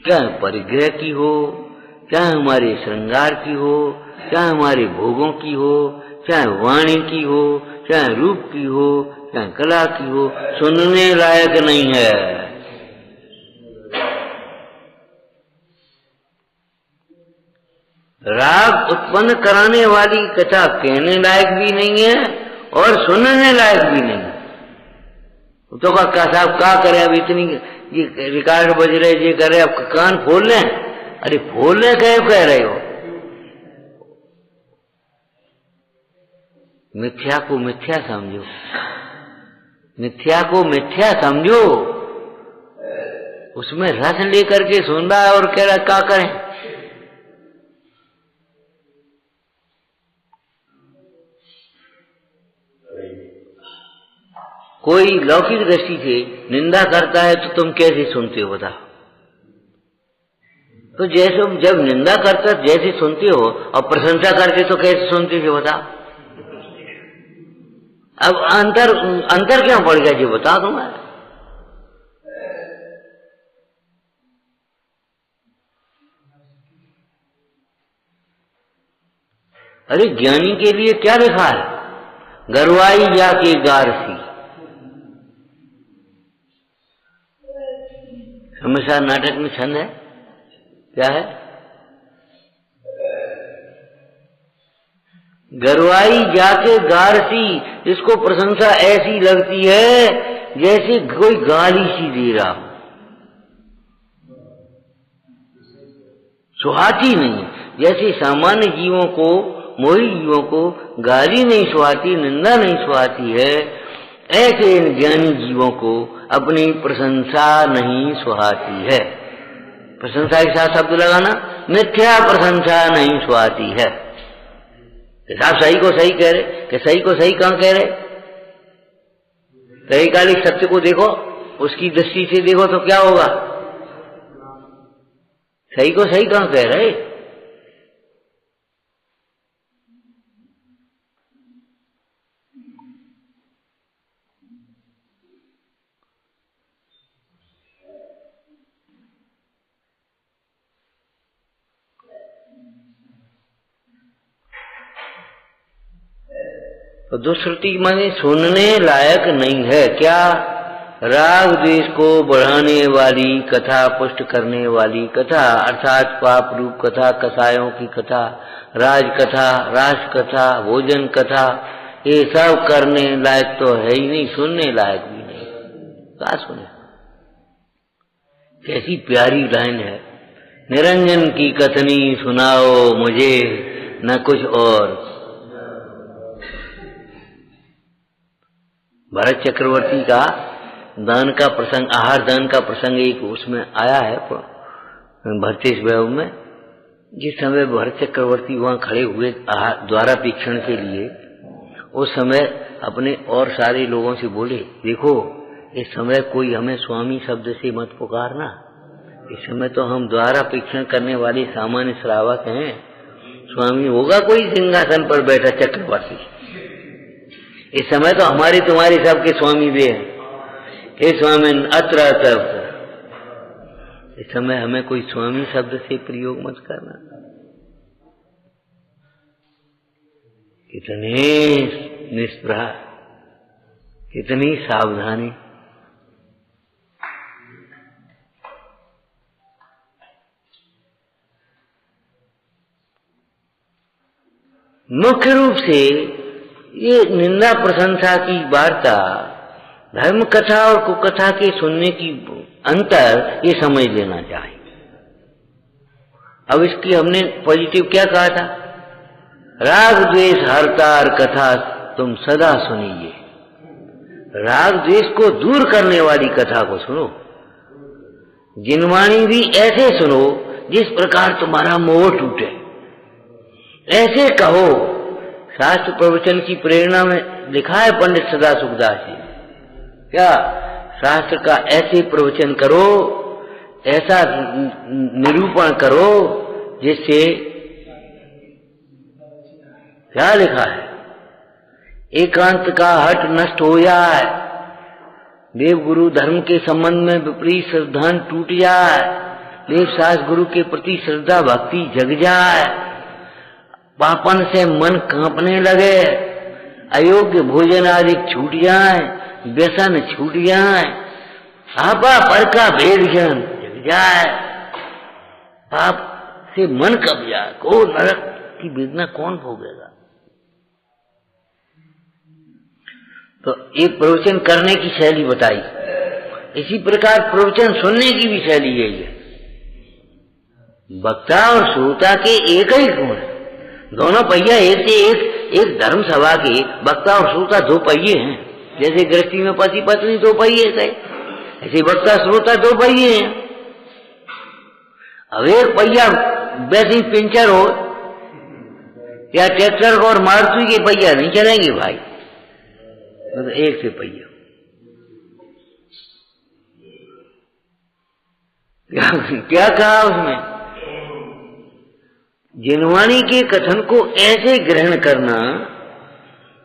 चाहे परिग्रह की हो, चाहे हमारे श्रृंगार की हो, चाहे हमारे भोगों की हो, चाहे वाणी की हो, चाहे रूप की हो, चाहे कला की हो, सुनने लायक नहीं है। राग उत्पन्न कराने वाली कथा कहने लायक भी नहीं है और सुनने लायक भी नहीं है। तो क्या साहब क्या करे, अब इतनी ये रिकॉर्ड बज रहे, ये कर रहे, अब कान खोल लें? अरे खोल ले, कह रहे हो? मिथ्या को मिथ्या समझो, मिथ्या को मिथ्या समझो, उसमें रस लेकर के सुन रहा है और कह रहा क्या करें। कोई लौकिक दृष्टि से निंदा करता है तो तुम कैसे सुनते हो बताओ? तो जैसे जब निंदा करता जैसे सुनते हो और प्रशंसा करके तो कैसे सुनते हो बताओ? अब अंतर क्या पड़ गया जी, बता दूंगा। अरे ज्ञानी के लिए क्या लिखा है? गरवाई जाके गारसी। हमेशा नाटक में छंद है, क्या है? गरवाई जाके गारसी। इसको प्रशंसा ऐसी लगती है जैसे कोई गाली सी दे रहा हो, सुहाती नहीं। जैसे सामान्य जीवों को, मोही जीवों को गाली नहीं सुहाती, निंदा नहीं सुहाती है, ऐसे इन ज्ञानी जीवों को अपनी प्रशंसा नहीं सुहाती है। प्रशंसा के साथ शब्द लगाना, मिथ्या प्रशंसा नहीं सुहाती है। आप सही को सही कह रहे, कि सही को सही कहां कह रहे? त्रैकालिक सत्य को देखो, उसकी दृष्टि से देखो तो क्या होगा? सही को सही कहां कह रहे? तो दुष्श्रुति माने सुनने लायक नहीं है। क्या? राग द्वेष को बढ़ाने वाली कथा, पुष्ट करने वाली कथा, अर्थात पाप रूप कथा, कसायों की कथा, राज कथा, रास कथा, भोजन कथा, ये सब करने लायक तो है ही नहीं, सुनने लायक भी नहीं। क्या सुने? कैसी प्यारी लाइन है, निरंजन की कथनी सुनाओ मुझे, न कुछ और। भरत चक्रवर्ती का दान का प्रसंग, आहार दान का प्रसंग एक उसमें आया है भरतेश वैभव में। जिस समय भरत चक्रवर्ती वहां खड़े हुए द्वारापीक्षण के लिए, उस समय अपने और सारे लोगों से बोले, देखो इस समय कोई हमें स्वामी शब्द से मत पुकारना, इस समय तो हम द्वारापीक्षण करने वाले सामान्य श्रावक हैं, स्वामी होगा कोई सिंहासन पर बैठा चक्रवर्ती। इस समय तो हमारे तुम्हारे सबके स्वामी वे हैं, हे स्वामी अत्र अत्र। इस समय हमें कोई स्वामी शब्द से प्रयोग मत करना। कितने निष्प्रह, कितनी सावधानी। मुख्य रूप से ये निंदा प्रशंसा की वार्ता, धर्म कथा और कुकथा के सुनने की अंतर ये समझ लेना चाहिए। अब इसकी हमने पॉजिटिव क्या कहा था, राग द्वेष हरतार कथा तुम सदा सुनिए। राग द्वेष को दूर करने वाली कथा को सुनो, जिनवाणी भी ऐसे सुनो जिस प्रकार तुम्हारा मोह टूटे, ऐसे कहो। शास्त्र प्रवचन की प्रेरणा में लिखा है पंडित सदा सुखदास जी, क्या शास्त्र का ऐसे प्रवचन करो, ऐसा निरूपण करो जिससे, क्या लिखा है, एकांत का हट नष्ट हो जाए, देव गुरु धर्म के संबंध में विपरीत श्रद्धा टूट जाए, देव शास्त्र गुरु के प्रति श्रद्धा भक्ति जग जाए, पापन से मन कांपने लगे, अयोग्य भोजन आदि छूट जाए, व्यसन छूट जाए, आपा पर का भेद ज्ञान जग जाए, पाप से मन कब जाए, को नरक की वेदना कौन भोगेगा। तो एक प्रवचन करने की शैली बताई, इसी प्रकार प्रवचन सुनने की भी शैली यही है। वक्ता और श्रोता के एक ही गुण है, दोनों पहिया एक से एक धर्म सभा के वक्ता और श्रोता दो पहिए हैं। जैसे गृहस्थी में पति पत्नी दो पहिए थे, ऐसे वक्ता श्रोता दो पहिए हैं। अब एक पहिया वैसे पिंचर हो या ट्रैक्टर और मारुति के पहिया नहीं चलेंगे भाई, तो एक से पहिया। क्या कहा उसमें, जिनवाणी के कथन को ऐसे ग्रहण करना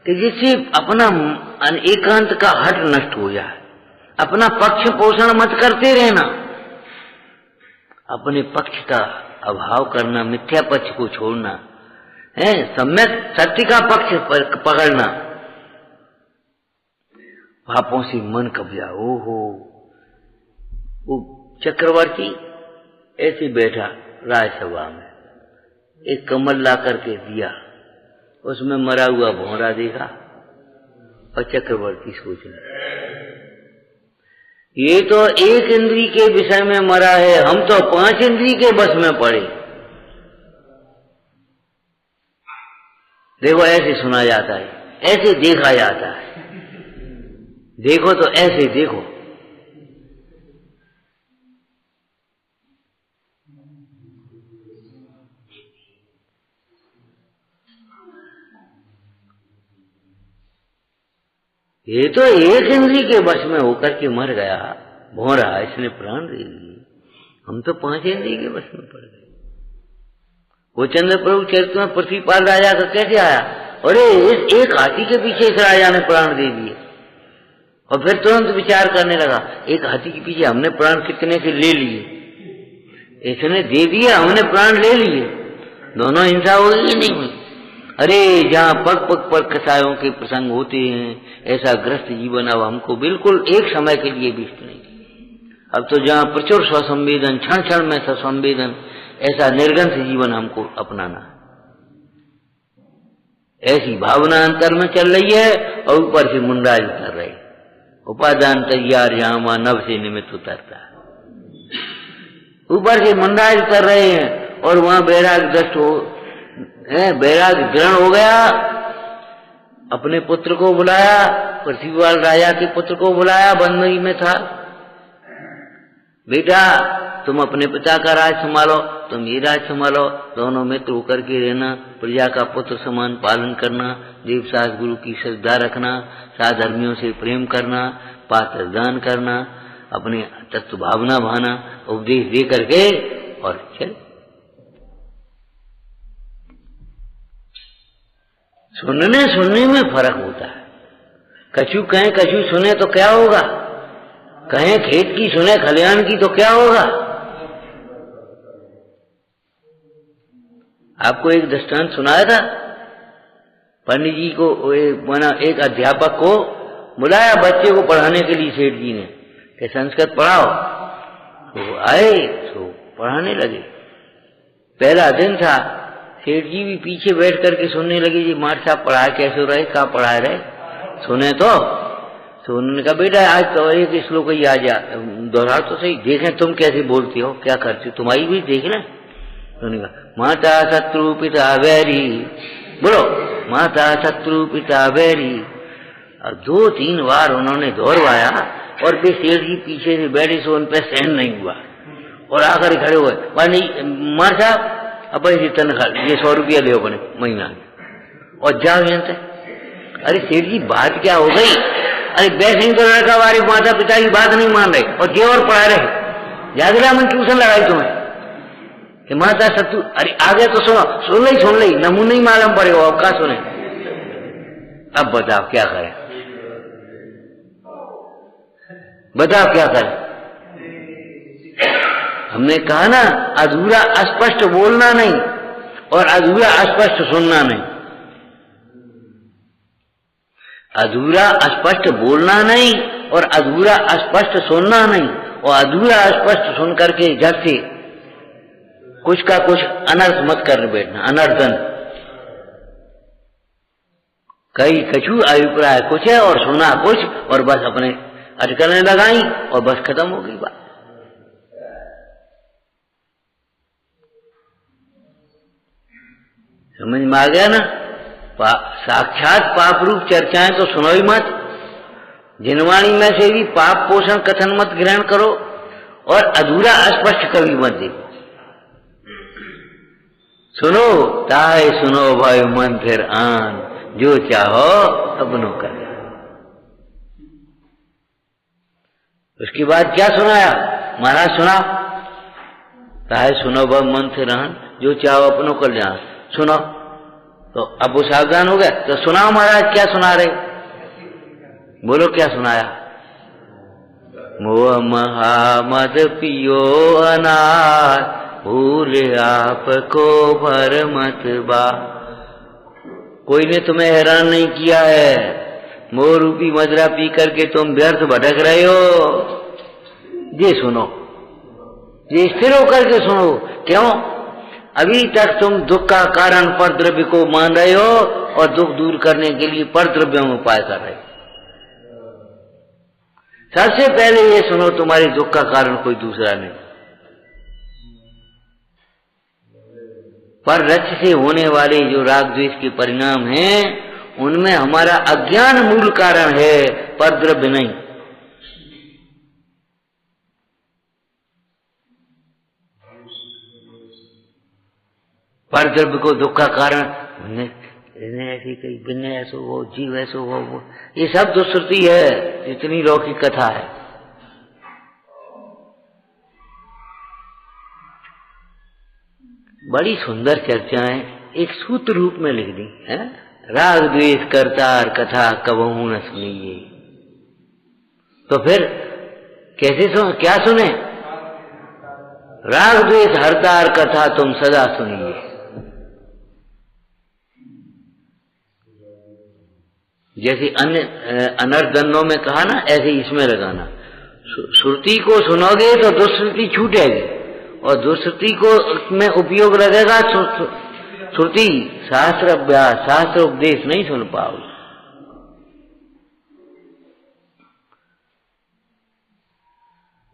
कि जिससे अपना एकांत का हट नष्ट हो जाए, अपना पक्ष पोषण मत करते रहना, अपने पक्ष का अभाव करना, मिथ्या पक्ष को छोड़ना है, सम्यक सत्य का पक्ष पकड़ना, पापों से मन कब्जा। ओहो, वो चक्रवर्ती ऐसे बैठा राजसभा में, एक कमल ला करके दिया, उसमें मरा हुआ भौरा देखा और चक्रवर्ती सोचने, ये तो एक इंद्री के विषय में मरा है, हम तो 5 इंद्री के बस में पड़े। देखो ऐसे सुना जाता है, ऐसे देखा जाता है, देखो तो ऐसे देखो। ये तो एक इंद्री के वश में होकर के मर गया भौरा, इसने प्राण दे दिए, हम तो 5 इंद्री के वश में पड़ गए। वो चंद्र प्रभु चरित्र में पृथ्वीपाल राजा का कैसे आया, अरे इस एक हाथी के पीछे इस राजा ने प्राण दे दिए, और फिर तुरंत विचार करने लगा, एक हाथी के पीछे हमने प्राण कितने से ले लिए, इसने दे दिया हमने प्राण ले लिए, दोनों हिंसा होगी नहीं हुई। अरे जहाँ पग पग पर कसायों के प्रसंग होते हैं, ऐसा ग्रस्त जीवन अब हमको बिल्कुल एक समय के लिए भी इष्ट नहीं। अब तो जहाँ प्रचुर स्वसंवेदन, क्षण क्षण में स्वसंवेदन, ऐसा निर्गंथ जीवन हमको अपनाना। ऐसी भावना अंतर में चल रही है और ऊपर से मुंडाज उतर रहे, उपादान तैयार जहां वहां नभ से निमित्त उतरता है। ऊपर से मुंडाज उतर रहे हैं और वहां बैराग दृष्ट हो, बैराग दृढ़ हो गया। अपने पुत्र को बुलाया, पृथ्वीपाल राजा के पुत्र को बुलाया, बंदगी में था। बेटा तुम अपने पिता का राज संभालो, तुम ये राज संभालो, दोनों मित्र होकर के रहना, प्रजा का पुत्र समान पालन करना, देव शास्त्र गुरु की श्रद्धा रखना, साधर्मियों से प्रेम करना, पात्र दान करना, अपने तत्व भावना भाना, उपदेश दे करके और चल। सुनने में फर्क होता है। कछु कहें कछु सुने तो क्या होगा, कहें खेत की सुने खलिहान की तो क्या होगा। आपको एक दृष्टांत सुनाया था, पंडित जी को एक अध्यापक को बुलाया बच्चे को पढ़ाने के लिए सेठ जी ने कि संस्कृत पढ़ाओ। तो आए तो पढ़ाने लगे। पहला दिन था, सेठ जी भी पीछे बैठ करके सुनने लगे, जी मार साहब पढ़ाए कैसे रहे, कहाँ पढ़ा रहे, सुने तो उन्होंने कहा बेटा आज तो एक श्लोक ही आ जा, दोहरा तो सही, देखें तुम कैसे बोलती हो, क्या करती हो, तुम्हारी भी देख लें। उन्होंने कहा माता शत्रु पिता बैरी, बोलो माता शत्रु पिता बैरी। और 2-3 बार उन्होंने दोहरवाया और वे सेठ जी पीछे से बैठे सो उन पर सहन नहीं हुआ और आकर खड़े हुए, मार साहब अब ऐसी तनख्वाह ये 100 रुपया दे अपने महीना और जाओ यहाँ से। अरे सेठ जी बात क्या हो गई, अरे वैसे ही तो लड़का हमारे माता पिता की बात नहीं मान रहे और जे और पढ़ा रहे, याद रहा मैं ट्यूशन लगाई तुम्हें कि माता शत्रु। अरे आगे तो सुन ली नमूने ही मालूम पड़ेगा, अब क्या सुने। अब बताओ क्या करें, बताओ क्या करें। हमने कहा ना अधूरा अस्पष्ट बोलना नहीं और अधूरा अस्पष्ट सुनना नहीं। अधूरा अस्पष्ट बोलना नहीं और अधूरा अस्पष्ट सुनना नहीं, और अधूरा अस्पष्ट सुन करके झट से कुछ का कुछ अनर्थ मत कर बैठना, अनर्थन। कई कछु अभिप्राय कुछ है और सुना कुछ और बस अपने अटकलें लगाई और बस खत्म हो गई बात। समझ में आ गया ना। साक्षात पाप रूप चर्चाएं तो सुनो ही मत, जिनवाणी में से भी पाप पोषण कथन मत ग्रहण करो और अधूरा अस्पष्ट कभी मत देखो। सुनो ताए सुनो भाई मन फिर आन, जो चाहो अपनों कर। उसके बाद क्या सुनाया महाराज, सुना ताए सुनो भाई मन फिर आन, जो चाहो अपनों कर जान। सुनो तो अब वो सावधान हो गया, तो सुनाओ महाराज क्या सुना रहे, बोलो क्या सुनाया। मोह महामद पियो अनार, भूल आपको भर मत बा। कोई ने तुम्हें हैरान नहीं किया है, मोह रूपी मदरा पी करके तुम व्यर्थ भटक रहे हो। ये सुनो, ये स्थिर होकर के सुनो। क्यों? अभी तक तुम दुख का कारण पर द्रव्य को मान रहे हो और दुख दूर करने के लिए पर द्रव्यों में उपाय कर रहे हो। सबसे पहले ये सुनो, तुम्हारे दुख का कारण कोई दूसरा नहीं, पर रच से होने वाले जो राग द्वेष के परिणाम हैं उनमें हमारा अज्ञान मूल कारण है, पर द्रव्य नहीं। पर द्रव्य को दुख का कारण ऐसी कई बिन्ने ऐसो हो, जीव ऐसो हो, वो ये सब दुष्कृति है, जितनी लौकिक कथा है। बड़ी सुंदर चर्चाएं एक सूत्र रूप में लिख दी है। राग द्वेष करतार कथा कबहू न सुनिए। तो फिर कैसे क्या सुने? राग द्वेष हरतार कथा तुम सदा सुनिए। जैसे अन्य अनर्दन्नों में कहा ना, ऐसे इसमें लगाना। श्रुति को सुनोगे तो दुश्रुति छूटेगी, और दुश्रुति को में उपयोग लगेगा श्रुति। शास्त्र अभ्यास, शास्त्र उपदेश नहीं सुन पाओगे।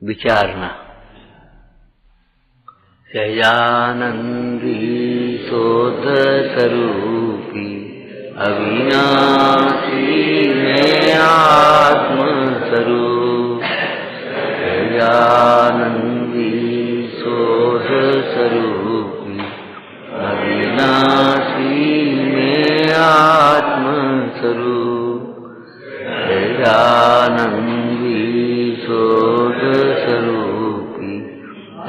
विचारना। सहजानंदी शोध स्वरूपी अविनाशी में आत्म स्वरूप। सहजानंदी शोध स्वरूपी अविनाशी में आत्म स्वरूप। सहजानंदी शोध स्वरूपी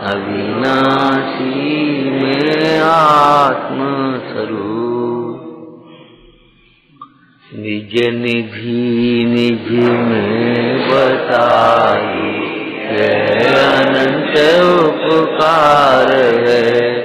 अविनाशी में आत्म स्वरूप। निज निधि निज में बताई, यह अनंत उपकार है।